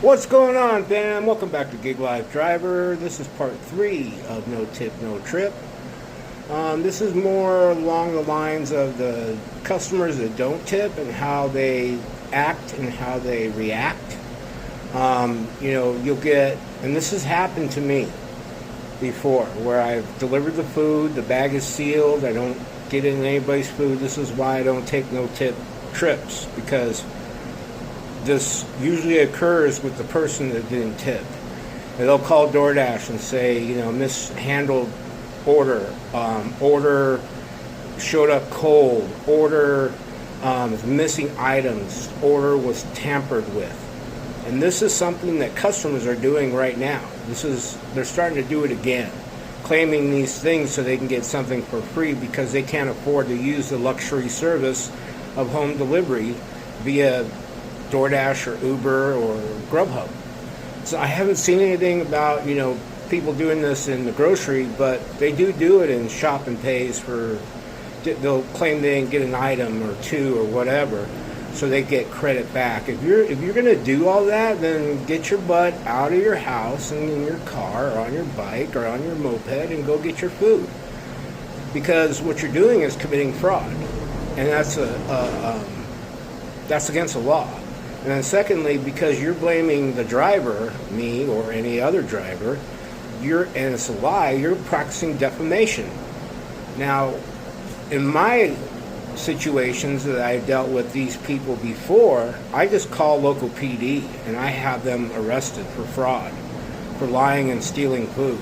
What's going on, fam? Welcome back to Gig Life Driver. This is part 3 of No Tip, No Trip. This is more along the lines of the customers that don't tip and how they act and how they react. You'll get, and this has happened to me before, where I've delivered the food, the bag is sealed, I don't get in anybody's food. This is why I don't take no tip trips, because this usually occurs with the person that didn't tip. And they'll call DoorDash and say, mishandled order, order showed up cold, order missing items, order was tampered with. And this is something that customers are doing right now. They're starting to do it again, claiming these things so they can get something for free because they can't afford to use the luxury service of home delivery via DoorDash or Uber or Grubhub. So I haven't seen anything about, people doing this in the grocery, but they do it in Shop and Pays they'll claim they didn't get an item or two or whatever, so they get credit back. If you're going to do all that, then get your butt out of your house and in your car or on your bike or on your moped and go get your food. Because what you're doing is committing fraud, and that's against the law. And then secondly, because you're blaming the driver, me or any other driver, and it's a lie, you're practicing defamation. Now, in my situations that I've dealt with these people before, I just call local PD and I have them arrested for fraud, for lying and stealing food.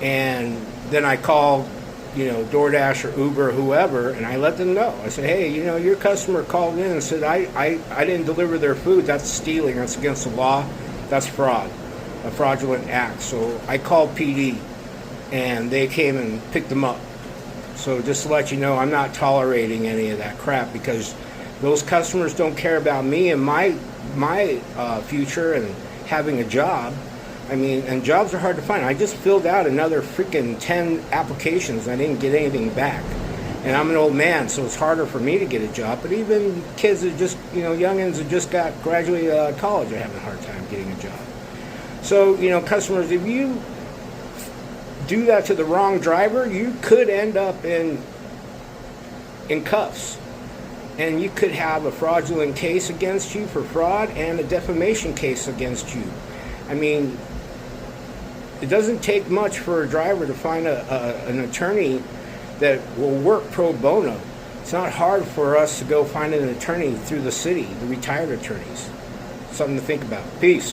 And then I call DoorDash or Uber or whoever, and I let them know. I say, hey, your customer called in and said, I didn't deliver their food. That's stealing. That's against the law. That's fraud, a fraudulent act. So I called PD, and they came and picked them up. So just to let you know, I'm not tolerating any of that crap, because those customers don't care about me and my future and having a job. And jobs are hard to find. I just filled out another freaking 10 applications and I didn't get anything back. And I'm an old man, so it's harder for me to get a job. But even kids that just, youngins that just graduated out of college are having a hard time getting a job. So, customers, if you do that to the wrong driver, you could end up in cuffs. And you could have a fraudulent case against you for fraud and a defamation case against you. It doesn't take much for a driver to find an attorney that will work pro bono. It's not hard for us to go find an attorney through the city, the retired attorneys. Something to think about. Peace.